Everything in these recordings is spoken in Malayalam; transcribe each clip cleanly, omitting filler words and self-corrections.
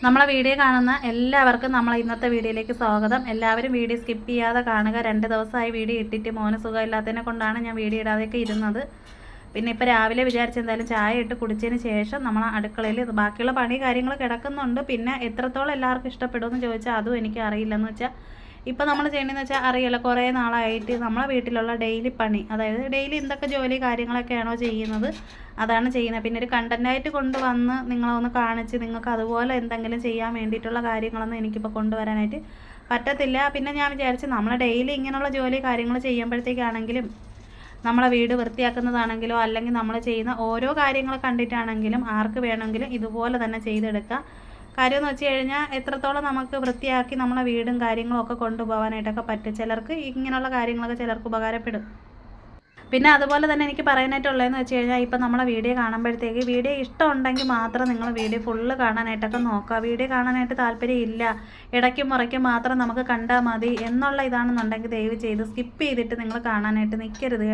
നമ്മളെ വീഡിയോ കാണുന്ന എല്ലാവർക്കും നമ്മളെ ഇന്നത്തെ വീഡിയോയിലേക്ക് സ്വാഗതം. എല്ലാവരും വീഡിയോ സ്കിപ്പ് ചെയ്യാതെ കാണുക. 2 ദിവസമായി വീഡിയോ ഇട്ടിട്ട് മോന് സുഖമില്ലാത്തതിനെ കൊണ്ടാണ് ഞാൻ വീഡിയോ ഇടാതെയൊക്കെ ഇരുന്നത്. പിന്നെ ഇപ്പോൾ രാവിലെ വിചാരിച്ച് എന്തായാലും ചായ ഇട്ട് കുടിച്ചതിന് ശേഷം നമ്മൾ അടുക്കളയിൽ ബാക്കിയുള്ള പണി കാര്യങ്ങൾ കിടക്കുന്നുണ്ട്. പിന്നെ എത്രത്തോളം എല്ലാവർക്കും ഇഷ്ടപ്പെടുമെന്ന് ചോദിച്ചാൽ അതും എനിക്ക് അറിയില്ലെന്ന് വെച്ചാൽ ഇപ്പോൾ നമ്മൾ ചെയ്യണമെന്ന് വെച്ചാൽ അറിയില്ല, കുറേ നാളായിട്ട് നമ്മളെ വീട്ടിലുള്ള ഡെയിലി പണി, അതായത് ഡെയിലി എന്തൊക്കെ ജോലി കാര്യങ്ങളൊക്കെയാണോ ചെയ്യുന്നത് അതാണ് ചെയ്യുന്നത്. പിന്നെ ഒരു കണ്ടൻറ്റായിട്ട് കൊണ്ടുവന്ന് നിങ്ങളൊന്ന് കാണിച്ച് നിങ്ങൾക്ക് അതുപോലെ എന്തെങ്കിലും ചെയ്യാൻ വേണ്ടിയിട്ടുള്ള കാര്യങ്ങളൊന്നും എനിക്കിപ്പോൾ കൊണ്ടുവരാനായിട്ട് പറ്റത്തില്ല. പിന്നെ ഞാൻ വിചാരിച്ച് നമ്മൾ ഡെയിലി ഇങ്ങനെയുള്ള ജോലി കാര്യങ്ങൾ ചെയ്യുമ്പോഴത്തേക്കാണെങ്കിലും നമ്മളെ വീട് വൃത്തിയാക്കുന്നതാണെങ്കിലോ അല്ലെങ്കിൽ നമ്മൾ ചെയ്യുന്ന ഓരോ കാര്യങ്ങൾ കണ്ടിട്ടാണെങ്കിലും ആർക്ക് വേണമെങ്കിലും ഇതുപോലെ തന്നെ ചെയ്തെടുക്കാം. കാര്യമെന്ന് വെച്ച് കഴിഞ്ഞാൽ എത്രത്തോളം നമുക്ക് വൃത്തിയാക്കി നമ്മളെ വീടും കാര്യങ്ങളും ഒക്കെ കൊണ്ടുപോകാനായിട്ടൊക്കെ പറ്റും. ചിലർക്ക് ഇങ്ങനെയുള്ള കാര്യങ്ങളൊക്കെ ചിലർക്ക് ഉപകാരപ്പെടും. പിന്നെ അതുപോലെ തന്നെ എനിക്ക് പറയാനായിട്ടുള്ളതെന്ന് വെച്ച് കഴിഞ്ഞാൽ ഇപ്പം നമ്മളെ വീഡിയോ കാണുമ്പോഴത്തേക്ക് വീഡിയോ ഇഷ്ടമുണ്ടെങ്കിൽ മാത്രം നിങ്ങൾ വീഡിയോ ഫുള്ള് കാണാനായിട്ടൊക്കെ നോക്കുക. വീഡിയോ കാണാനായിട്ട് താല്പര്യം ഇല്ല, ഇടയ്ക്കും മുറയ്ക്കും മാത്രം നമുക്ക് കണ്ടാൽ മതി എന്നുള്ള ഇതാണെന്നുണ്ടെങ്കിൽ ദയവ് ചെയ്ത് സ്കിപ്പ് ചെയ്തിട്ട് നിങ്ങൾ കാണാനായിട്ട് നിൽക്കരുത്.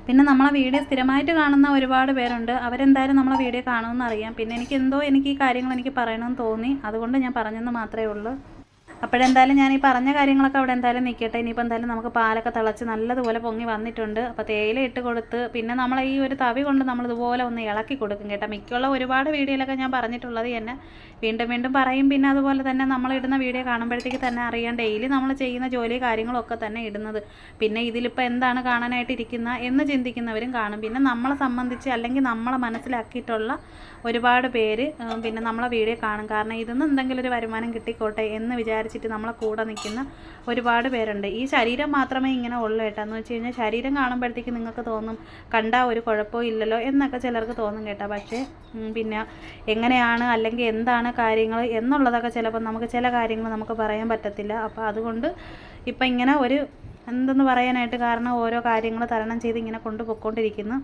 പിന്നെ നമ്മളെ വീഡിയോ സ്ഥിരമായിട്ട് കാണുന്ന ഒരുപാട് പേരുണ്ട്. അവരെന്തായാലും നമ്മളെ വീഡിയോ കാണുമെന്ന് അറിയാം. പിന്നെ എനിക്ക് ഈ കാര്യങ്ങൾ എനിക്ക് പറയണമെന്ന് തോന്നി, അതുകൊണ്ട് ഞാൻ പറഞ്ഞെന്ന് മാത്രമേ ഉള്ളൂ. അപ്പോഴെന്തായാലും ഞാൻ ഈ പറഞ്ഞ കാര്യങ്ങളൊക്കെ അവിടെ എന്തായാലും നിൽക്കട്ടെ. ഇനിയിപ്പോൾ എന്തായാലും നമുക്ക് പാലൊക്കെ തിളച്ച് നല്ലതുപോലെ പൊങ്ങി വന്നിട്ടുണ്ട്. അപ്പോൾ തേയില ഇട്ട് കൊടുത്ത് പിന്നെ നമ്മൾ ഈ ഒരു തവി കൊണ്ട് നമ്മളിതുപോലെ ഒന്ന് ഇളക്കി കൊടുക്കും കേട്ടോ. മിക്കുള്ള ഒരുപാട് വീഡിയോയിലൊക്കെ ഞാൻ പറഞ്ഞിട്ടുള്ളത് തന്നെ വീണ്ടും വീണ്ടും പറയും. പിന്നെ അതുപോലെ തന്നെ നമ്മളിടുന്ന വീഡിയോ കാണുമ്പോഴത്തേക്ക് തന്നെ അറിയാം ഡെയിലി നമ്മൾ ചെയ്യുന്ന ജോലി കാര്യങ്ങളൊക്കെ തന്നെ ഇടുന്നത്. പിന്നെ ഇതിലിപ്പോൾ എന്താണ് കാണാനായിട്ടിരിക്കുന്ന എന്ന് ചിന്തിക്കുന്നവരും കാണും. പിന്നെ നമ്മളെ സംബന്ധിച്ച് അല്ലെങ്കിൽ നമ്മളെ മനസ്സിലാക്കിയിട്ടുള്ള ഒരുപാട് പേര് പിന്നെ നമ്മളെ വീഡിയോ കാണും. കാരണം ഇതൊന്നും എന്തെങ്കിലും ഒരു വരുമാനം കിട്ടിക്കോട്ടെ എന്ന് വിചാരിച്ചിട്ട് നമ്മളെ കൂടെ നിൽക്കുന്ന ഒരുപാട് പേരുണ്ട്. ഈ ശരീരം മാത്രമേ ഇങ്ങനെ ഉള്ളൂ കേട്ടോ. എന്ന് വെച്ച് കഴിഞ്ഞാൽ ശരീരം കാണുമ്പോഴത്തേക്ക് നിങ്ങൾക്ക് തോന്നും കണ്ടാൽ ഒരു കുഴപ്പവും ഇല്ലല്ലോ എന്നൊക്കെ ചിലർക്ക് തോന്നും കേട്ടോ. പക്ഷേ പിന്നെ എങ്ങനെയാണ് അല്ലെങ്കിൽ എന്താണ് കാര്യങ്ങൾ എന്നുള്ളതൊക്കെ ചിലപ്പോൾ നമുക്ക് ചില കാര്യങ്ങൾ നമുക്ക് പറയാൻ പറ്റത്തില്ല. അപ്പോൾ അതുകൊണ്ട് ഇപ്പം ഇങ്ങനെ ഒരു എന്തെന്ന് പറയാനായിട്ട്, കാരണം ഓരോ കാര്യങ്ങൾ തരണം ചെയ്ത് ഇങ്ങനെ കൊണ്ടുപോയിക്കൊണ്ടിരിക്കുന്നു.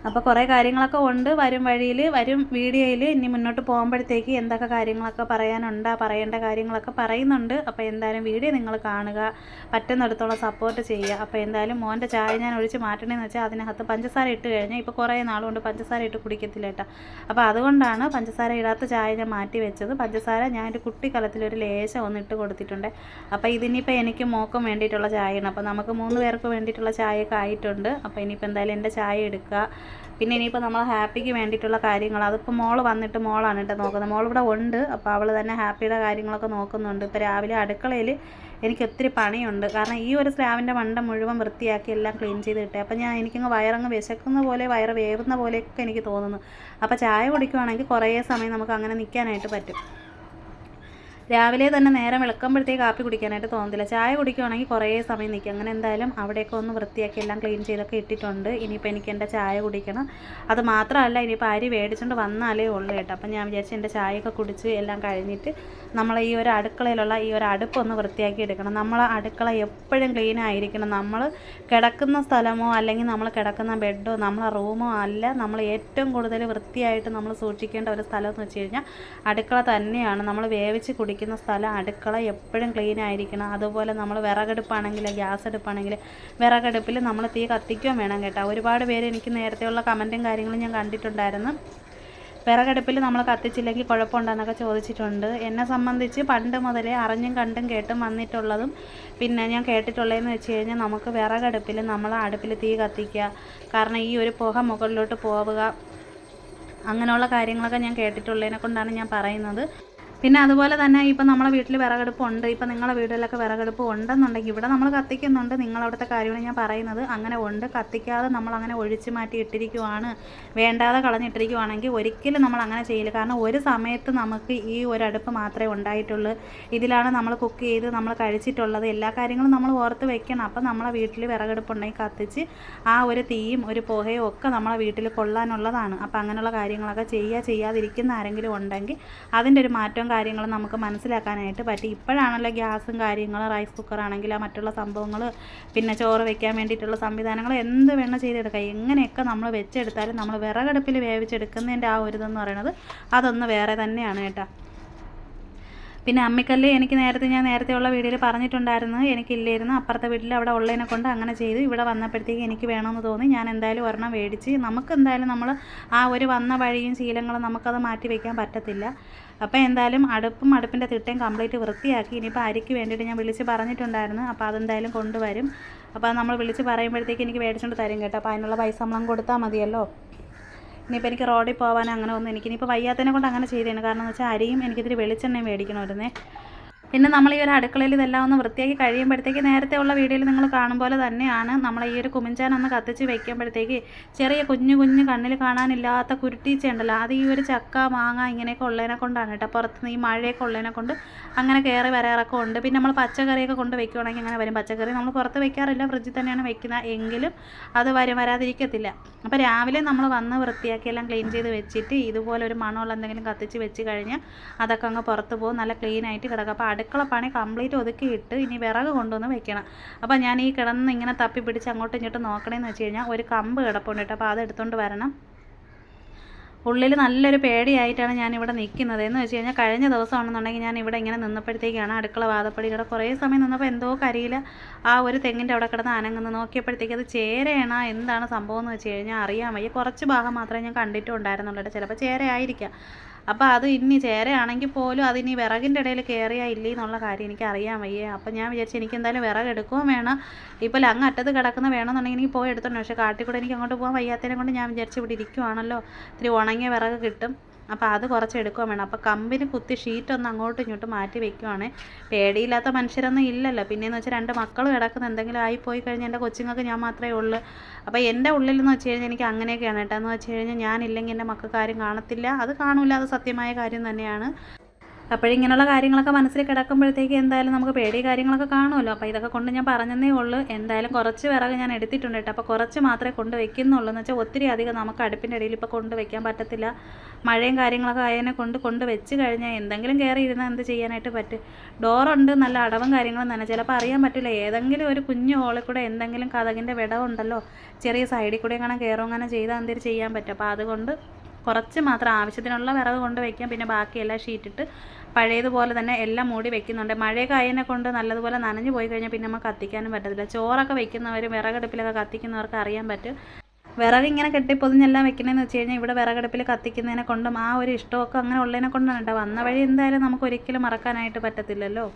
അപ്പോൾ കുറേ കാര്യങ്ങളൊക്കെ ഉണ്ട് വരും വഴിയിൽ വരും വീഡിയോയിൽ. ഇനി മുന്നോട്ട് പോകുമ്പോഴത്തേക്ക് എന്തൊക്കെ കാര്യങ്ങളൊക്കെ പറയേണ്ട കാര്യങ്ങളൊക്കെ പറയുന്നുണ്ട്. അപ്പോൾ എന്തായാലും വീഡിയോ നിങ്ങൾ കാണുക, പറ്റുന്നിടത്തോളം സപ്പോർട്ട് ചെയ്യുക. അപ്പോൾ എന്തായാലും മോൻ്റെ ചായ ഞാൻ ഒഴിച്ച് മാറ്റണമെന്ന് വെച്ചാൽ അതിനകത്ത് പഞ്ചസാര ഇട്ട് കഴിഞ്ഞാൽ ഇപ്പോൾ കുറേ നാളുകൊണ്ട് പഞ്ചസാര ഇട്ട് കുടിക്കത്തില്ല കേട്ടോ. അപ്പോൾ അതുകൊണ്ടാണ് പഞ്ചസാര ഇടാത്ത ചായ ഞാൻ മാറ്റി വെച്ചത്. പഞ്ചസാര ഞാൻ ഒരു കുട്ടി കലത്തിലൊരു ലേശം ഒന്ന് ഇട്ട് കൊടുത്തിട്ടുണ്ട്. അപ്പോൾ ഇതിനിപ്പോൾ എനിക്ക് മോക്കും വേണ്ടിയിട്ടുള്ള ചായയാണ്. അപ്പോൾ നമുക്ക് 3 പേർക്ക് വേണ്ടിയിട്ടുള്ള ചായയൊക്കെ ആയിട്ടുണ്ട്. അപ്പോൾ ഇനിയിപ്പോൾ എന്തായാലും എൻ്റെ ചായ എടുക്കുക. പിന്നെ ഇനിയിപ്പോൾ നമ്മൾ ഹാപ്പിക്ക് വേണ്ടിയിട്ടുള്ള കാര്യങ്ങൾ അതിപ്പോൾ മോൾ വന്നിട്ട് മോളാണ് കേട്ടോ നോക്കുന്നത്. മോളിവിടെ ഉണ്ട്. അപ്പോൾ അവൾ തന്നെ ഹാപ്പിയുടെ കാര്യങ്ങളൊക്കെ നോക്കുന്നുണ്ട്. ഇപ്പോൾ രാവിലെ അടുക്കളയിൽ എനിക്ക് ഒത്തിരി പണിയുണ്ട്. കാരണം ഈ ഒരു സ്ലാവിൻ്റെ മണ്ട മുഴുവൻ വൃത്തിയാക്കി എല്ലാം ക്ലീൻ ചെയ്ത് കിട്ടുക. അപ്പോൾ എനിക്കങ്ങ് വയറങ്ങ് വിശക്കുന്ന പോലെ വയറ് വേവുന്ന പോലെയൊക്കെ എനിക്ക് തോന്നുന്നു. അപ്പോൾ ചായ കുടിക്കുവാണെങ്കിൽ കുറേ സമയം നമുക്ക് അങ്ങനെ നിൽക്കാനായിട്ട് പറ്റും. രാവിലെ തന്നെ നേരം വിളക്കുമ്പോഴത്തേക്ക് കാപ്പി കുടിക്കാനായിട്ട് തോന്നത്തില്ല. ചായ കുടിക്കുകയാണെങ്കിൽ കുറേ സമയം നിൽക്കും. അങ്ങനെ എന്തായാലും അവിടെയൊക്കെ ഒന്ന് വൃത്തിയാക്കി എല്ലാം ക്ലീൻ ചെയ്തൊക്കെ ഇട്ടിട്ടുണ്ട്. ഇനിയിപ്പോൾ എനിക്ക് എൻ്റെ ചായ കുടിക്കണം. അത് മാത്രമല്ല ഇനിയിപ്പോൾ അരി മേടിച്ചുകൊണ്ട് വന്നാലേ ഉള്ളൂ കേട്ടോ. അപ്പം ഞാൻ വിചാരിച്ചു എൻ്റെ ചായയൊക്കെ കുടിച്ച് എല്ലാം കഴിഞ്ഞിട്ട് നമ്മൾ ഈ ഒരു അടുക്കളയിലുള്ള ഈ ഒരു അടുപ്പൊന്ന് വൃത്തിയാക്കി എടുക്കണം. നമ്മൾ അടുക്കള എപ്പോഴും ക്ലീൻ ആയിരിക്കണം. നമ്മൾ കിടക്കുന്ന സ്ഥലമോ അല്ലെങ്കിൽ നമ്മൾ കിടക്കുന്ന ബെഡോ നമ്മളെ റൂമോ അല്ല, നമ്മൾ ഏറ്റവും കൂടുതൽ വൃത്തിയായിട്ട് നമ്മൾ സൂക്ഷിക്കേണ്ട ഒരു സ്ഥലം എന്ന് വെച്ച് കഴിഞ്ഞാൽ അടുക്കള തന്നെയാണ്. നമ്മൾ വേവിച്ച് കുടിക്കുന്ന സ്ഥലം അടുക്കള എപ്പോഴും ക്ലീൻ ആയിരിക്കണം. അതുപോലെ നമ്മൾ വിറകടുപ്പാണെങ്കിൽ ഗ്യാസ് അടുപ്പാണെങ്കിൽ വിറകടുപ്പിൽ നമ്മൾ തീ കത്തിക്കുകയും വേണം കേട്ടോ. ഒരുപാട് പേര് എനിക്ക് നേരത്തെയുള്ള കമൻറ്റും കാര്യങ്ങളും ഞാൻ കണ്ടിട്ടുണ്ടായിരുന്നു. വിറകടുപ്പിൽ നമ്മൾ കത്തിച്ചില്ലെങ്കിൽ കുഴപ്പമുണ്ടെന്നൊക്കെ ചോദിച്ചിട്ടുണ്ട്. എന്നെ സംബന്ധിച്ച് പണ്ട് മുതലേ അറിഞ്ഞും കണ്ടും കേട്ടും വന്നിട്ടുള്ളതും പിന്നെ ഞാൻ കേട്ടിട്ടുള്ളതെന്ന് വെച്ച് കഴിഞ്ഞാൽ നമുക്ക് വിറകടുപ്പിൽ നമ്മൾ അടുപ്പിൽ തീ കത്തിക്കുക, കാരണം ഈ ഒരു പുക മുകളിലോട്ട് പോവുക, അങ്ങനെയുള്ള കാര്യങ്ങളൊക്കെ ഞാൻ കേട്ടിട്ടുള്ളതിനെ കൊണ്ടാണ് ഞാൻ പറയുന്നത്. പിന്നെ അതുപോലെ തന്നെ ഇപ്പം നമ്മളെ വീട്ടിൽ വിറകടുപ്പുണ്ട്. ഇപ്പം നിങ്ങളുടെ വീട്ടിലൊക്കെ വിറകടുപ്പ് ഉണ്ടെന്നുണ്ടെങ്കിൽ ഇവിടെ നമ്മൾ കത്തിക്കുന്നുണ്ട്. നിങ്ങളവിടുത്തെ കാര്യമാണ് ഞാൻ പറയുന്നത്. അങ്ങനെ ഉണ്ട്, കത്തിക്കാതെ നമ്മളങ്ങനെ ഒഴിച്ച് മാറ്റി ഇട്ടിരിക്കുവാണ്, വേണ്ടാതെ കളഞ്ഞിട്ടിരിക്കുവാണെങ്കിൽ ഒരിക്കലും നമ്മൾ അങ്ങനെ ചെയ്യില്ല. കാരണം ഒരു സമയത്ത് നമുക്ക് ഈ ഒരു അടുപ്പ് മാത്രമേ ഉണ്ടായിട്ടുള്ളൂ. ഇതിലാണ് നമ്മൾ കുക്ക് ചെയ്ത് നമ്മൾ കഴിച്ചിട്ടുള്ളത്. എല്ലാ കാര്യങ്ങളും നമ്മൾ ഓർത്ത് വെക്കണം. അപ്പം നമ്മളെ വീട്ടിൽ വിറകടുപ്പുണ്ടെങ്കിൽ കത്തിച്ച് ആ ഒരു തീയും ഒരു പുകയും ഒക്കെ നമ്മളെ വീട്ടിൽ കൊള്ളാനുള്ളതാണ്. അപ്പം അങ്ങനെയുള്ള കാര്യങ്ങളൊക്കെ ചെയ്യാതിരിക്കുന്ന ആരെങ്കിലും ഉണ്ടെങ്കിൽ അതിൻ്റെ ഒരു മാറ്റവും കാര്യങ്ങൾ നമുക്ക് മനസ്സിലാക്കാനായിട്ട് പറ്റും. ഇപ്പോഴാണല്ലോ ഗ്യാസും കാര്യങ്ങളും, റൈസ് കുക്കറാണെങ്കിൽ മറ്റുള്ള സംഭവങ്ങൾ, പിന്നെ ചോറ് വെക്കാൻ വേണ്ടിയിട്ടുള്ള സംവിധാനങ്ങൾ എന്ത് വേണം ചെയ്തെടുക്കുക. എങ്ങനെയൊക്കെ നമ്മൾ വെച്ചെടുത്താലും നമ്മൾ വിറകടുപ്പിൽ വേവിച്ചെടുക്കുന്നതിൻ്റെ ആ ഒരു ഇതെന്ന് പറയുന്നത് അതൊന്ന് വേറെ തന്നെയാണ് കേട്ടോ. പിന്നെ അമ്മിക്കല്ല് എനിക്ക് ഞാൻ നേരത്തെയുള്ള വീഡിയോയിൽ പറഞ്ഞിട്ടുണ്ടായിരുന്നു, എനിക്കില്ലായിരുന്നു. അപ്പുറത്തെ വീട്ടിൽ അവിടെ ഉള്ളതിനെ കൊണ്ട് അങ്ങനെ ചെയ്തു. ഇവിടെ വന്നപ്പോഴത്തേക്ക് എനിക്ക് വേണമെന്ന് തോന്നി. ഞാൻ എന്തായാലും ഒരെണ്ണം മേടിച്ച്. നമുക്ക് എന്തായാലും നമ്മൾ ആ ഒരു വന്ന വഴിയും ശീലങ്ങളും നമുക്കത് മാറ്റി വയ്ക്കാൻ പറ്റത്തില്ല. അപ്പോൾ എന്തായാലും അടുപ്പിൻ്റെ തിട്ടയും കംപ്ലീറ്റ് വൃത്തിയാക്കി. ഇനിയിപ്പോൾ അരിക്ക് വേണ്ടിയിട്ട് ഞാൻ വിളിച്ച് പറഞ്ഞിട്ടുണ്ടായിരുന്നു. അപ്പോൾ അതെന്തായാലും കൊണ്ടുവരും. അപ്പോൾ അത് നമ്മൾ വിളിച്ച് പറയുമ്പോഴത്തേക്ക് എനിക്ക് മേടിച്ചുകൊണ്ട് തരും കേട്ടോ. അപ്പോൾ അതിനുള്ള പൈസ നമ്മളും കൊടുത്താൽ മതിയല്ലോ. ഇനിയിപ്പോൾ എനിക്ക് റോഡിൽ പോകാൻ അങ്ങനെ ഒന്നും ഇനിയിപ്പോൾ വയ്യാത്തതിനെ കൊണ്ട് അങ്ങനെ ചെയ്തതാണ്. കാരണം എന്ന് വെച്ചാൽ അരിയും എനിക്കിതിരി വെളിച്ചെണ്ണയും മേടിക്കണമായിരുന്നേ. പിന്നെ നമ്മൾ ഈ ഒരു അടുക്കളയിൽ ഇതെല്ലാം ഒന്ന് വൃത്തിയാക്കി കഴിയുമ്പോഴത്തേക്ക് നേരത്തെ ഉള്ള വീഡിയോയിൽ നിങ്ങൾ കാണും പോലെ തന്നെയാണ് നമ്മൾ ഈ ഒരു കുമിഞ്ചാൻ ഒന്ന് കത്തിച്ച് വയ്ക്കുമ്പോഴത്തേക്ക് ചെറിയ കുഞ്ഞു കണ്ണിൽ കാണാനില്ലാത്ത കുരുട്ടീച്ച ഉണ്ടല്ലോ, അത് ഈ ഒരു ചക്ക മാങ്ങ ഇങ്ങനെയൊക്കെ ഉള്ളതിനെ കൊണ്ടാണ് കേട്ടോ. പുറത്തുനിന്ന് ഈ മഴയൊക്കെ ഉള്ളതിനെ കൊണ്ട് അങ്ങനെ കയറി വരാറൊക്കെ ഉണ്ട്. പിന്നെ നമ്മൾ പച്ചക്കറിയൊക്കെ കൊണ്ട് വെക്കുകയാണെങ്കിൽ അങ്ങനെ വരും. പച്ചക്കറി നമ്മൾ പുറത്ത് വെക്കാറില്ല, ഫ്രിഡ്ജിൽ തന്നെയാണ് വെക്കുന്നത്. എങ്കിലും അത് വരാതിരിക്കത്തില്ല. അപ്പോൾ രാവിലെ നമ്മൾ വന്ന് വൃത്തിയാക്കി എല്ലാം ക്ലീൻ ചെയ്ത് വെച്ചിട്ട് ഇതുപോലെ ഒരു മണമുള്ള എന്തെങ്കിലും കത്തിച്ച് വെച്ച് കഴിഞ്ഞാൽ അതൊക്കെ അങ്ങ് പുറത്ത് പോകും, നല്ല ക്ലീനായിട്ട് കിടക്കും. അപ്പോൾ അടുക്കള പണി കംപ്ലീറ്റ് ഒതുക്കിയിട്ട് ഇനി വിറക് കൊണ്ടുവന്ന് വെക്കണം. അപ്പോൾ ഞാൻ ഈ കിടന്ന് ഇങ്ങനെ തപ്പി പിടിച്ച് അങ്ങോട്ടും ഇങ്ങോട്ടും നോക്കണേന്ന് വെച്ച് കഴിഞ്ഞാൽ ഒരു കമ്പ് കിടപ്പുണ്ട് കേട്ടോ. അപ്പോൾ അത് എടുത്തുകൊണ്ട് വരണം. ഉള്ളിൽ നല്ലൊരു പേടിയായിട്ടാണ് ഞാനിവിടെ നിൽക്കുന്നത്. എന്ന് വെച്ച് കഴിഞ്ഞാൽ കഴിഞ്ഞ ദിവസമാണെന്നുണ്ടെങ്കിൽ ഞാൻ ഇവിടെ ഇങ്ങനെ നിന്നപ്പോഴത്തേക്കാണ് അടുക്കള വാതപ്പടിയുടെ കുറേ സമയം നിന്നപ്പോൾ എന്തോ കരിയില ആ ഒരു തെങ്ങിൻ്റെ അവിടെ കിടന്ന് അനങ്ങുന്നു. നോക്കിയപ്പോഴത്തേക്ക് അത് ചേരയാണ്. എന്താണ് സംഭവം എന്ന് വെച്ച് കഴിഞ്ഞാൽ അറിയാൻ വയ്യ. കുറച്ച് ഭാഗം മാത്രമേ ഞാൻ കണ്ടിട്ടും ഉണ്ടായിരുന്നുള്ളൂ. ചിലപ്പോൾ ചേരയായിരിക്കാം. അപ്പോൾ അത് ഇനി ചേരയാണെങ്കിൽ പോലും അതിനി വിറകിൻ്റെ ഇടയിൽ കയറിയാൽ ഇല്ലേ എന്നുള്ള കാര്യം എനിക്ക് അറിയാൻ വയ്യ. അപ്പോൾ ഞാൻ വിചാരിച്ചു എനിക്ക് എന്തായാലും വിറക് എടുക്കുകയും വേണം. ഇപ്പോൾ അങ്ങ് അറ്റത്ത് കിടക്കുന്ന വേണമെന്നുണ്ടെങ്കിൽ എനിക്ക് പോയി എടുത്തോണ്ട്. പക്ഷേ കാട്ടിക്കൂടെ എനിക്ക് അങ്ങോട്ട് പോകാൻ വയ്യാത്തതിനെ കൊണ്ട് ഞാൻ വിചാരിച്ചു ഇവിടെ ഇരിക്കുവാണല്ലോ, ഇത്തിരി ഉണങ്ങിയ വിറക് കിട്ടും. അപ്പോൾ അത് കുറച്ച് എടുക്കുകയും വേണം. അപ്പോൾ കമ്പിന് കുത്തി ഷീറ്റൊന്ന് അങ്ങോട്ടും ഇങ്ങോട്ടും മാറ്റി വെക്കുവാണ്. പേടിയില്ലാത്ത മനുഷ്യരൊന്നും ഇല്ലല്ലോ. പിന്നെയെന്ന് വെച്ചാൽ 2 മക്കൾ കിടക്കുന്ന എന്തെങ്കിലും ആയിപ്പോയി കഴിഞ്ഞാൽ എൻ്റെ കൊച്ചുങ്ങൾക്ക് ഞാൻ മാത്രമേ ഉള്ളൂ. അപ്പോൾ എൻ്റെ ഉള്ളിലെന്ന് വെച്ച് കഴിഞ്ഞാൽ എനിക്ക് അങ്ങനെയൊക്കെയാണ് കേട്ടോ. എന്ന് വെച്ച് കഴിഞ്ഞാൽ ഞാനില്ലെങ്കിൽ എൻ്റെ മക്കൾക്ക് ആരും കാണത്തില്ല. അത് കാണില്ല, അത് സത്യമായ കാര്യം തന്നെയാണ്. അപ്പോഴിങ്ങനെയുള്ള കാര്യങ്ങളൊക്കെ മനസ്സിൽ കിടക്കുമ്പോഴത്തേക്ക് എന്തായാലും നമുക്ക് പേടി കാര്യങ്ങളൊക്കെ കാണുമല്ലോ. അപ്പോൾ ഇതൊക്കെ കൊണ്ട് ഞാൻ പറഞ്ഞതേ ഉള്ളൂ. എന്തായാലും കുറച്ച് വിറക് ഞാൻ എടുത്തിട്ടുണ്ട് കേട്ടോ. അപ്പോൾ കുറച്ച് മാത്രമേ കൊണ്ട് വെക്കുന്നുള്ളൂ. എന്ന് വെച്ചാൽ ഒത്തിരി അധികം നമുക്ക് അടുപ്പിൻ്റെ ഇടയിൽ ഇപ്പോൾ കൊണ്ട് വെക്കാൻ പറ്റത്തില്ല. മഴയും കാര്യങ്ങളൊക്കെ ആയതിനെ കൊണ്ട് വെച്ച് കഴിഞ്ഞാൽ എന്തെങ്കിലും കയറി ഇരുന്നാൽ എന്ത് ചെയ്യാനായിട്ട് പറ്റും. ഡോറുണ്ട്, നല്ല അടവും കാര്യങ്ങളും തന്നെ. ചിലപ്പോൾ അറിയാൻ പറ്റില്ല, ഏതെങ്കിലും ഒരു കുഞ്ഞു ഹോളിൽ കൂടെ എന്തെങ്കിലും കതകിൻ്റെ വിടവുണ്ടല്ലോ, ചെറിയ സൈഡിൽ കൂടെ അങ്ങനെ കയറും അങ്ങനെ ചെയ്താൽ എന്തെങ്കിലും ചെയ്യാൻ പറ്റും. അപ്പോൾ അതുകൊണ്ട് കുറച്ച് മാത്രം ആവശ്യത്തിനുള്ള വിറക് കൊണ്ട് വയ്ക്കാം. പിന്നെ ബാക്കിയെല്ലാം ഷീറ്റിട്ട് പഴയതുപോലെ തന്നെ എല്ലാം മൂടി വെക്കുന്നുണ്ട്. മഴയൊക്കെ ആയതിനെ കൊണ്ട് നല്ലതുപോലെ നനഞ്ഞു പോയി കഴിഞ്ഞാൽ പിന്നെ നമുക്ക് കത്തിക്കാനും പറ്റത്തില്ല. ചോറൊക്കെ വെക്കുന്നവർ വിറകടുപ്പിലൊക്കെ കത്തിക്കുന്നവർക്ക് അറിയാൻ പറ്റും. വിറക് ഇങ്ങനെ കെട്ടിപ്പൊതിഞ്ഞെല്ലാം വെക്കണമെന്ന് വെച്ച് കഴിഞ്ഞാൽ ഇവിടെ വിറകടുപ്പിൽ കത്തിക്കുന്നതിനെ കൊണ്ടും ആ ഒരു ഇഷ്ടമൊക്കെ അങ്ങനെ ഉള്ളതിനെ കൊണ്ടാണ് കേട്ടോ. വന്ന വഴി എന്തായാലും നമുക്ക് ഒരിക്കലും മറക്കാനായിട്ട് പറ്റത്തില്ലല്ലോ.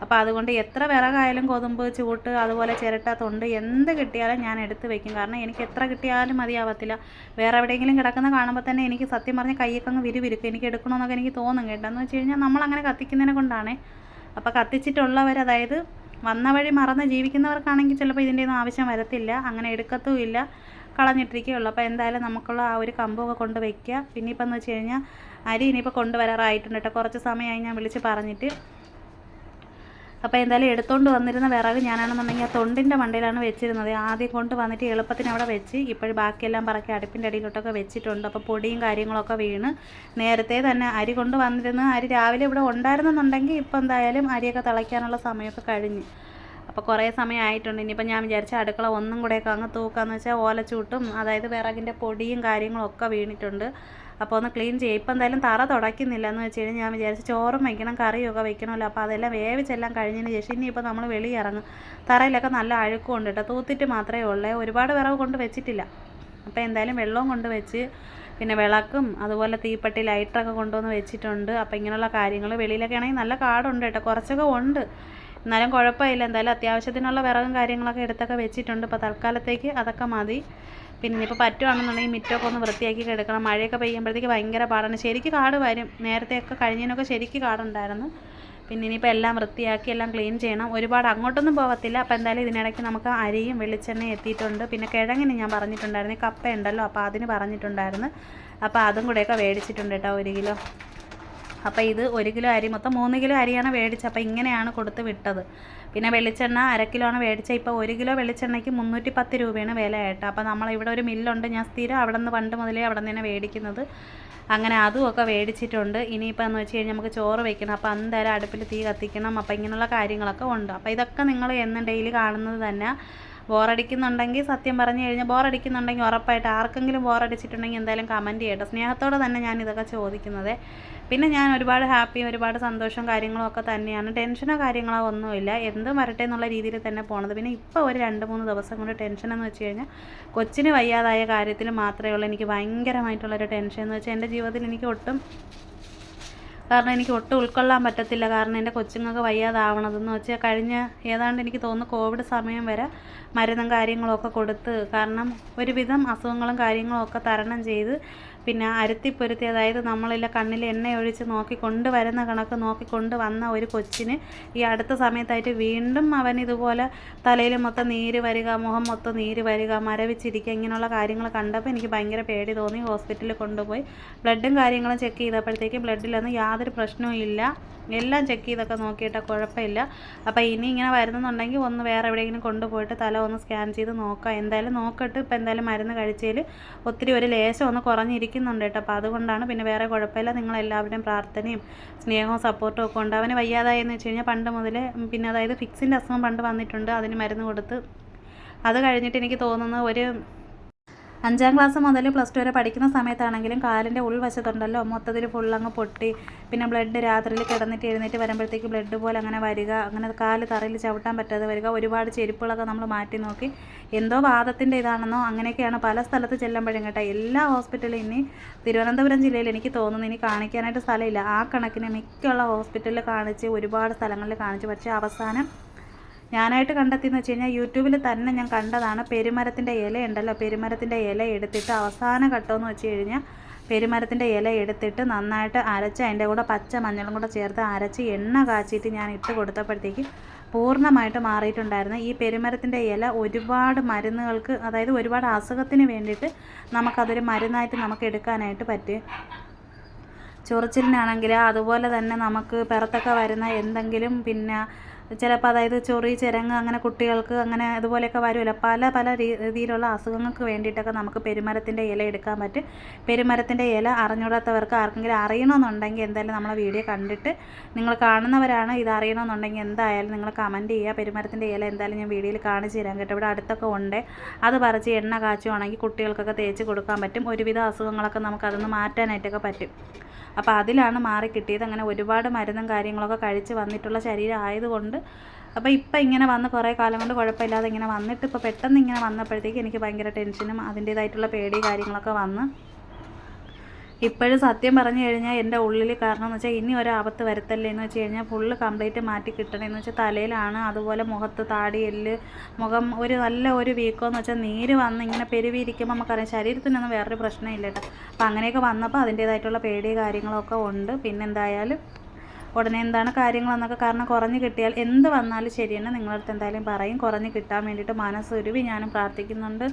അപ്പോൾ അതുകൊണ്ട് എത്ര വിറകായാലും കൊതുമ്പ് ചൂട്ട് അതുപോലെ ചിരട്ട തൊണ്ട് എന്ത് കിട്ടിയാലും ഞാൻ എടുത്ത് വെക്കും. കാരണം എനിക്ക് എത്ര കിട്ടിയാലും മതിയാവത്തില്ല. വേറെ എവിടെയെങ്കിലും കിടക്കുന്ന കാണുമ്പോൾ തന്നെ എനിക്ക് സത്യം പറഞ്ഞാൽ കൈയൊക്കെ അങ്ങ് വിരുവിരുക്കും. എനിക്ക് എടുക്കണമെന്നൊക്കെ എനിക്ക് തോന്നും കേട്ടോ. എന്ന് വെച്ച് കഴിഞ്ഞാൽ നമ്മളങ്ങനെ കത്തിക്കുന്നതിനെ കൊണ്ടാണ്. അപ്പോൾ കത്തിച്ചിട്ടുള്ളവർ, അതായത് വന്ന വഴി മറന്ന് ജീവിക്കുന്നവർക്കാണെങ്കിൽ ചിലപ്പോൾ ഇതിൻ്റെ ഒന്നും ആവശ്യം വരത്തില്ല, അങ്ങനെ എടുക്കത്തുമില്ല, കളഞ്ഞിട്ടിരിക്കുകയുള്ളൂ. അപ്പോൾ എന്തായാലും നമുക്കുള്ള ആ ഒരു കമ്പൊക്കെ കൊണ്ട് വയ്ക്കുക. പിന്നെ ഇപ്പം എന്ന് വെച്ച് കഴിഞ്ഞാൽ അരി ഇനിയിപ്പോൾ കൊണ്ടുവരാറായിട്ടുണ്ട് കേട്ടോ. കുറച്ച് സമയമായി ഞാൻ വിളിച്ച് പറഞ്ഞിട്ട്. അപ്പോൾ എന്തായാലും എടുത്തുകൊണ്ട് വന്നിരുന്ന വിറക് ഞാനാണെന്നുണ്ടെങ്കിൽ ആ തൊണ്ടിൻ്റെ മണ്ടയിലാണ് വെച്ചിരുന്നത്. ആദ്യം കൊണ്ട് വന്നിട്ട് എളുപ്പത്തിന് അവിടെ വെച്ച് ഇപ്പോഴും ബാക്കിയെല്ലാം പറക്കി അടുപ്പിൻ്റെ അടിയിലോട്ടൊക്കെ വെച്ചിട്ടുണ്ട്. അപ്പോൾ പൊടിയും കാര്യങ്ങളൊക്കെ വീണ് നേരത്തെ തന്നെ അരി കൊണ്ട് വന്നിരുന്ന് അരി രാവിലെ ഇവിടെ ഉണ്ടായിരുന്നെന്നുണ്ടെങ്കിൽ ഇപ്പോൾ എന്തായാലും അരിയൊക്കെ തിളയ്ക്കാനുള്ള സമയമൊക്കെ കഴിഞ്ഞ്. അപ്പോൾ കുറേ സമയമായിട്ടുണ്ട്. ഇനിയിപ്പോൾ ഞാൻ വിചാരിച്ച അടുക്കള ഒന്നും കൂടെയൊക്കെ അങ്ങ് തൂക്കാന്ന് വെച്ചാൽ ഓലച്ചൂട്ടും അതായത് വിറകിൻ്റെ പൊടിയും കാര്യങ്ങളും ഒക്കെ വീണിട്ടുണ്ട്. അപ്പോൾ ഒന്ന് ക്ലീൻ ചെയ്യും. ഇപ്പം എന്തായാലും തറ തുടയ്ക്കുന്നില്ല. എന്ന് വെച്ച് കഴിഞ്ഞാൽ ഞാൻ വിചാരിച്ച് ചോറും വയ്ക്കണം, കറിയൊക്കെ വെക്കണമല്ലോ. അപ്പോൾ അതെല്ലാം വേവിച്ചെല്ലാം കഴിഞ്ഞതിന് ശേഷം ഇനിയിപ്പോൾ നമ്മൾ വെളിയിറങ്ങും. തറയിലൊക്കെ നല്ല അഴുക്കും ഉണ്ട് കേട്ടോ. തൂത്തിട്ട് മാത്രമേ ഉള്ളൂ, ഒരുപാട് വിറവ് കൊണ്ട് വെച്ചിട്ടില്ല. അപ്പോൾ എന്തായാലും വെള്ളവും കൊണ്ട് വെച്ച്, പിന്നെ വിളക്കും അതുപോലെ തീപ്പെട്ടി ലൈറ്ററൊക്കെ കൊണ്ടുവന്ന് വെച്ചിട്ടുണ്ട്. അപ്പോൾ ഇങ്ങനെയുള്ള കാര്യങ്ങൾ വെളിയിലൊക്കെ ആണെങ്കിൽ നല്ല കാടുണ്ട് കേട്ടോ, കുറച്ചൊക്കെ ഉണ്ട്, എന്നാലും കുഴപ്പമില്ല. എന്തായാലും അത്യാവശ്യത്തിനുള്ള വിറകും കാര്യങ്ങളൊക്കെ എടുത്തൊക്കെ വെച്ചിട്ടുണ്ട്. ഇപ്പോൾ തൽക്കാലത്തേക്ക് അതൊക്കെ മതി. പിന്നെ ഇനിയിപ്പോൾ പറ്റുവാണെന്നുണ്ടെങ്കിൽ മിറ്റമൊക്കെ ഒന്ന് വൃത്തിയാക്കി എടുക്കണം. മഴയൊക്കെ പെയ്യുമ്പോഴത്തേക്ക് ഭയങ്കര പാടാണ്. ശരിക്ക് കാട് വരും. നേരത്തെയൊക്കെ കഴിഞ്ഞതിനൊക്കെ ശരിക്ക് കാടുണ്ടായിരുന്നു. പിന്നെ ഇനിയിപ്പോൾ എല്ലാം വൃത്തിയാക്കി എല്ലാം ക്ലീൻ ചെയ്യണം. ഒരുപാട് അങ്ങോട്ടൊന്നും പോകത്തില്ല. അപ്പോൾ എന്തായാലും ഇതിനിടയ്ക്ക് നമുക്ക് അരിയും വെളിച്ചെണ്ണയും എത്തിയിട്ടുണ്ട്. പിന്നെ കിഴങ്ങിന് ഞാൻ പറഞ്ഞിട്ടുണ്ടായിരുന്നു, കപ്പ ഉണ്ടല്ലോ, അപ്പോൾ അതിന് പറഞ്ഞിട്ടുണ്ടായിരുന്നു. അപ്പോൾ അതും കൂടെയൊക്കെ മേടിച്ചിട്ടുണ്ട് കേട്ടോ, 1 കിലോ. അപ്പോൾ ഇത് 1 കിലോ അരി, മൊത്തം 3 കിലോ അരിയാണ് മേടിച്ചത്. അപ്പോൾ ഇങ്ങനെയാണ് കൊടുത്ത് വിട്ടത്. പിന്നെ വെളിച്ചെണ്ണ 1/2 കിലോ ആണ് മേടിച്ചത്. ഇപ്പോൾ 1 കിലോ വെളിച്ചെണ്ണയ്ക്ക് 310 രൂപയാണ് വില കേട്ടോ. അപ്പോൾ നമ്മളിവിടെ ഒരു മില്ലുണ്ട്, ഞാൻ സ്ഥിരം അവിടെ നിന്ന് പണ്ട് മുതലേ അവിടെ നിന്ന് തന്നെ മേടിക്കുന്നത്. അങ്ങനെ അതുമൊക്കെ മേടിച്ചിട്ടുണ്ട്. ഇനിയിപ്പോൾ എന്ന് വെച്ച് കഴിഞ്ഞാൽ നമുക്ക് ചോറ് വെക്കണം. അപ്പോൾ എന്തായാലും അടുപ്പിൽ തീ കത്തിക്കണം. അപ്പോൾ ഇങ്ങനെയുള്ള കാര്യങ്ങളൊക്കെ ഉണ്ട്. അപ്പോൾ ഇതൊക്കെ നിങ്ങൾ എന്നും ഡെയിലി കാണുന്നത് തന്നെ. ബോറടിക്കുന്നുണ്ടെങ്കിൽ സത്യം പറഞ്ഞു കഴിഞ്ഞാൽ ബോറടിക്കുന്നുണ്ടെങ്കിൽ ഉറപ്പായിട്ട് ആർക്കെങ്കിലും ബോറടിച്ചിട്ടുണ്ടെങ്കിൽ എന്തായാലും കമൻറ്റ് ചെയ്യട്ടെ. സ്നേഹത്തോടെ തന്നെ ഞാൻ ഇതൊക്കെ ചോദിക്കുന്നത്. പിന്നെ ഞാൻ ഒരുപാട് ഹാപ്പിയും ഒരുപാട് സന്തോഷവും കാര്യങ്ങളും ഒക്കെ തന്നെയാണ്. ടെൻഷനോ കാര്യങ്ങളോ ഒന്നുമില്ല. എന്തും വരട്ടെ എന്നുള്ള രീതിയിൽ തന്നെ പോണത്. പിന്നെ ഇപ്പോൾ ഒരു 2-3 ദിവസം കൊണ്ട് ടെൻഷൻ എന്ന് വെച്ച് കഴിഞ്ഞാൽ കൊച്ചിന് വയ്യാതായ കാര്യത്തിൽ മാത്രമേ ഉള്ളൂ എനിക്ക് ഭയങ്കരമായിട്ടുള്ളൊരു ടെൻഷൻ എന്ന് വെച്ചാൽ എൻ്റെ ജീവിതത്തിൽ എനിക്ക് ഒട്ടും ഉൾക്കൊള്ളാൻ പറ്റത്തില്ല. കാരണം എൻ്റെ കൊച്ചുങ്ങൾക്ക് വയ്യാതാവണതെന്ന് വെച്ചാൽ കഴിഞ്ഞ ഏതാണ്ട് എനിക്ക് തോന്നുന്നു കോവിഡ് സമയം വരെ മരുന്നും കാര്യങ്ങളൊക്കെ കൊടുത്ത്, കാരണം ഒരുവിധം അസുഖങ്ങളും കാര്യങ്ങളും ഒക്കെ തരണം ചെയ്ത് പിന്നെ അരുത്തിപ്പൊരുത്തി, അതായത് നമ്മളില്ല കണ്ണിൽ എണ്ണ ഒഴിച്ച് നോക്കിക്കൊണ്ട് വരുന്ന കണക്ക് നോക്കിക്കൊണ്ട് വന്ന ഒരു കൊച്ചിന് ഈ അടുത്ത സമയത്തായിട്ട് വീണ്ടും അവൻ ഇതുപോലെ തലയിൽ മൊത്തം നീര് വരിക, മുഖം മൊത്തം നീര് വരിക, മരവിച്ചിരിക്കുക, ഇങ്ങനെയുള്ള കാര്യങ്ങൾ കണ്ടപ്പോൾ എനിക്ക് ഭയങ്കര പേടി തോന്നി. ഹോസ്പിറ്റലിൽ കൊണ്ടുപോയി ബ്ലഡും കാര്യങ്ങളും ചെക്ക് ചെയ്തപ്പോഴത്തേക്കും ബ്ലഡിലൊന്നും യാതൊരു പ്രശ്നവും ഇല്ല. എല്ലാം ചെക്ക് ചെയ്തൊക്കെ നോക്കിയിട്ട് കുഴപ്പമില്ല. അപ്പോൾ ഇനി ഇങ്ങനെ വരുന്നുണ്ടെങ്കിൽ ഒന്ന് വേറെ എവിടെയെങ്കിലും കൊണ്ടുപോയിട്ട് തല ഒന്ന് സ്കാൻ ചെയ്ത് നോക്കാം. എന്തായാലും നോക്കട്ടെ. ഇപ്പോൾ എന്തായാലും മരുന്ന് കഴിച്ചതിൽ ഒത്തിരി ഒരു ലേശം ഒന്ന് കുറഞ്ഞിരിക്കുന്നുണ്ട് കേട്ടോ. അപ്പോൾ അതുകൊണ്ടാണ്. പിന്നെ വേറെ കുഴപ്പമില്ല. നിങ്ങളെല്ലാവരുടെയും പ്രാർത്ഥനയും സ്നേഹവും സപ്പോർട്ടും ഒക്കെ ഉണ്ട്. അവന് വയ്യാതായെന്ന് വെച്ച് കഴിഞ്ഞാൽ പണ്ട് മുതൽ പിന്നെ അതായത് ഫിക്സിൻ്റെ അസുഖം പണ്ട് വന്നിട്ടുണ്ട്. അതിന് മരുന്ന് കൊടുത്ത് അത് കഴിഞ്ഞിട്ട് എനിക്ക് തോന്നുന്നു ഒരു 5ാം ക്ലാസ് മുതൽ +2 വരെ പഠിക്കുന്ന സമയത്താണെങ്കിലും കാലിൻ്റെ ഉൾവശത്തുണ്ടല്ലോ മൊത്തത്തിൽ ഫുള്ളങ്ങ് പൊട്ടി. പിന്നെ ബ്ലഡ് രാത്രിയിൽ കിടന്നിട്ട് എഴുന്നേറ്റ് വരുമ്പോഴത്തേക്ക് ബ്ലഡ് പോലെ അങ്ങനെ വരിക, അങ്ങനെ കാല് തറയിൽ ചവിട്ടാൻ പറ്റാതെ വരിക. ഒരുപാട് ചെരുപ്പുകളൊക്കെ നമ്മൾ മാറ്റി നോക്കി. എന്തോ വാദത്തിൻ്റെ ഇതാണെന്നോ അങ്ങനെയൊക്കെയാണ് പല സ്ഥലത്ത് ചെല്ലുമ്പോഴും കേട്ടോ. എല്ലാ ഹോസ്പിറ്റലും ഇനി തിരുവനന്തപുരം ജില്ലയിൽ എനിക്ക് തോന്നുന്നു ഇനി കാണിക്കാനായിട്ട് സ്ഥലമില്ല. ആ കണക്കിന് മിക്കുള്ള ഹോസ്പിറ്റലിൽ കാണിച്ച് ഒരുപാട് സ്ഥലങ്ങളിൽ കാണിച്ചു. പക്ഷേ അവസാനം ഞാനായിട്ട് കണ്ടെത്തിയെന്ന് വെച്ച് കഴിഞ്ഞാൽ യൂട്യൂബിൽ തന്നെ ഞാൻ കണ്ടതാണ്. പെരുമരത്തിൻ്റെ ഇല ഉണ്ടല്ലോ, പെരുമരത്തിൻ്റെ ഇല എടുത്തിട്ട് അവസാന ഘട്ടമെന്ന് വെച്ച് കഴിഞ്ഞാൽ പെരുമരത്തിൻ്റെ ഇല എടുത്തിട്ട് നന്നായിട്ട് അരച്ച് അതിൻ്റെ കൂടെ പച്ച മഞ്ഞളും കൂടെ ചേർത്ത് അരച്ച് എണ്ണ കാച്ചിയിട്ട് ഞാൻ ഇട്ട് കൊടുത്തപ്പോഴത്തേക്ക് പൂർണ്ണമായിട്ട് മാറിയിട്ടുണ്ടായിരുന്നു. ഈ പെരുമരത്തിൻ്റെ ഇല ഒരുപാട് മരുന്നുകൾക്ക്, അതായത് ഒരുപാട് അസുഖത്തിന് വേണ്ടിയിട്ട് നമുക്കതൊരു മരുന്നായിട്ട് നമുക്ക് എടുക്കാനായിട്ട് പറ്റും. ചൊറിച്ചിലിനാണെങ്കിൽ അതുപോലെ തന്നെ നമുക്ക് പിറത്തൊക്കെ വരുന്ന എന്തെങ്കിലും പിന്നെ ചിലപ്പോൾ അതായത് ചൊറി ചിരങ്ങ് അങ്ങനെ കുട്ടികൾക്ക് അങ്ങനെ അതുപോലെയൊക്കെ വരുമല്ലോ. പല രീതിയിലുള്ള അസുഖങ്ങൾക്ക് വേണ്ടിയിട്ടൊക്കെ നമുക്ക് പെരുമരത്തിൻ്റെ ഇല എടുക്കാൻ പറ്റും. പെരുമരത്തിൻ്റെ ഇല അറിഞ്ഞൂടാത്തവർക്ക് ആർക്കെങ്കിലും അറിയണമെന്നുണ്ടെങ്കിൽ എന്തായാലും നമ്മളെ വീഡിയോ കണ്ടിട്ട് നിങ്ങൾ കാണുന്നവരാണ് ഇത് അറിയണമെന്നുണ്ടെങ്കിൽ എന്തായാലും നിങ്ങൾ കമൻറ്റ് ചെയ്യുക. പെരുമരത്തിൻ്റെ ഇല എന്തായാലും ഞാൻ വീഡിയോയിൽ കാണിച്ച് തരാം കേട്ടോ. ഇവിടെ അടുത്തൊക്കെ ഉണ്ട്. അത് പറിച്ച് എണ്ണ കാച്ചുവാണെങ്കിൽ കുട്ടികൾക്കൊക്കെ തേച്ച് കൊടുക്കാൻ പറ്റും. ഒരുവിധ അസുഖങ്ങളൊക്കെ നമുക്ക് അതൊന്ന് മാറ്റാനായിട്ടൊക്കെ പറ്റും. അപ്പോൾ അതിലാണ് മാറി കിട്ടിയത്. അങ്ങനെ ഒരുപാട് മരുന്നും കാര്യങ്ങളൊക്കെ കഴിച്ച് വന്നിട്ടുള്ള ശരീരം ആയതുകൊണ്ട് അപ്പോൾ ഇപ്പം ഇങ്ങനെ വന്ന് കുറേ കാലം കൊണ്ട് കുഴപ്പമില്ലാതെ ഇങ്ങനെ വന്നിട്ട് ഇപ്പോൾ പെട്ടെന്ന് ഇങ്ങനെ വന്നപ്പോഴത്തേക്ക് എനിക്ക് ഭയങ്കര ടെൻഷനും അതിൻ്റേതായിട്ടുള്ള പേടി കാര്യങ്ങളൊക്കെ വന്ന് ഇപ്പോഴും സത്യം പറഞ്ഞു കഴിഞ്ഞാൽ എൻ്റെ ഉള്ളിൽ കാരണം എന്ന് വെച്ചാൽ ഇനി ഒരു ആപത്ത് വരുത്തല്ലേ എന്ന് വെച്ച് കഴിഞ്ഞാൽ ഫുള്ള് കംപ്ലീറ്റ് മാറ്റി കിട്ടണമെന്ന് വെച്ചാൽ തലയിലാണ്, അതുപോലെ മുഖത്ത് താടി, എല്ല്, മുഖം ഒരു നല്ല ഒരു വീക്കമെന്ന് വെച്ചാൽ നീര് വന്ന് ഇങ്ങനെ പെരുവിരിക്കുമ്പോൾ നമുക്കറിയാം ശരീരത്തിനൊന്നും വേറൊരു പ്രശ്നമില്ല കേട്ടോ. അപ്പോൾ അങ്ങനെയൊക്കെ വന്നപ്പോൾ അതിൻ്റേതായിട്ടുള്ള പേടി കാര്യങ്ങളൊക്കെ ഉണ്ട്. പിന്നെന്തായാലും ഉടനെ എന്താണ് കാര്യങ്ങളെന്നൊക്കെ, കാരണം കുറഞ്ഞ് കിട്ടിയാൽ എന്ത് വന്നാലും ശരി തന്നെ നിങ്ങളടുത്ത് എന്തായാലും പറയും. കുറഞ്ഞ് കിട്ടാൻ വേണ്ടിയിട്ട് മനസ്സുരുവി ഞാനും പ്രാർത്ഥിക്കുന്നുണ്ട്.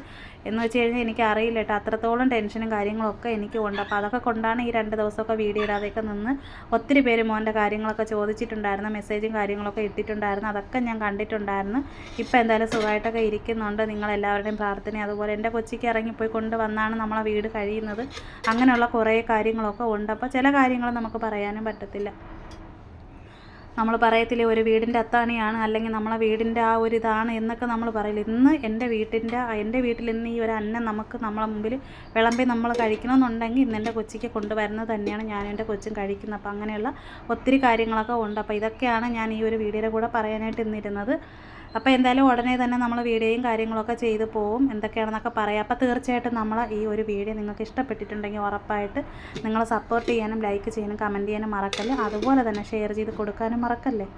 എന്ന് വെച്ച് കഴിഞ്ഞാൽ എനിക്കറിയില്ല കേട്ടോ, അത്രത്തോളം ടെൻഷനും കാര്യങ്ങളൊക്കെ എനിക്ക് ഉണ്ട്. അപ്പോൾ അതൊക്കെ കൊണ്ടാണ് ഈ 2 ദിവസമൊക്കെ വീഡിയോ ഇടാതെയൊക്കെ നിന്ന് ഒത്തിരി പേര് മോൻ്റെ കാര്യങ്ങളൊക്കെ ചോദിച്ചിട്ടുണ്ടായിരുന്നു, മെസ്സേജും കാര്യങ്ങളൊക്കെ ഇട്ടിട്ടുണ്ടായിരുന്നു. അതൊക്കെ ഞാൻ കണ്ടിട്ടുണ്ടായിരുന്നു. ഇപ്പോൾ എന്തായാലും സുഖമായിട്ടൊക്കെ ഇരിക്കുന്നുണ്ട്. നിങ്ങളെല്ലാവരുടെയും പ്രാർത്ഥന, അതുപോലെ എൻ്റെ കൊച്ചിക്ക് ഇറങ്ങിപ്പോയി കൊണ്ട് വന്നാണ് നമ്മളെ വീട് കഴിയുന്നത്. അങ്ങനെയുള്ള കുറേ കാര്യങ്ങളൊക്കെ ഉണ്ട്. അപ്പോൾ ചില കാര്യങ്ങൾ നമുക്ക് പറയാനും പറ്റത്തില്ല. നമ്മൾ പറയത്തില്ലേ ഒരു വീടിൻ്റെ അത്താണിയാണ്, അല്ലെങ്കിൽ നമ്മളെ വീടിൻ്റെ ആ ഒരു ഇതാണ് എന്നൊക്കെ നമ്മൾ പറയില്ല. ഇന്ന് എൻ്റെ വീട്ടിൽ ഇന്ന് ഈ ഒരു അന്നം നമുക്ക് നമ്മളെ മുമ്പിൽ വിളമ്പി നമ്മൾ കഴിക്കണമെന്നുണ്ടെങ്കിൽ ഇന്ന് എൻ്റെ കൊച്ചിക്ക് കൊണ്ടുവരുന്നത് തന്നെയാണ് ഞാനും എൻ്റെ കൊച്ചും കഴിക്കുന്നത്. അപ്പോൾ അങ്ങനെയുള്ള ഒത്തിരി കാര്യങ്ങളൊക്കെ ഉണ്ട്. അപ്പോൾ ഇതൊക്കെയാണ് ഞാൻ ഈ ഒരു വീഡിയോയുടെ കൂടെ പറയാനായിട്ട് ഇന്നിരുന്നത്. അപ്പോൾ എന്തായാലും ഉടനെ തന്നെ നമ്മൾ വീഡിയോയും കാര്യങ്ങളൊക്കെ ചെയ്ത് പോവും, എന്തൊക്കെയാണെന്നൊക്കെ പറയാം. അപ്പോൾ തീർച്ചയായിട്ടും നമ്മൾ ഈ ഒരു വീഡിയോ നിങ്ങൾക്ക് ഇഷ്ടപ്പെട്ടിട്ടുണ്ടെങ്കിൽ ഉറപ്പായിട്ട് നിങ്ങൾ സപ്പോർട്ട് ചെയ്യാനും ലൈക്ക് ചെയ്യാനും കമൻറ്റ് ചെയ്യാനും മറക്കല്ലേ. അതുപോലെ തന്നെ ഷെയർ ചെയ്ത് കൊടുക്കാനും മറക്കല്ലേ.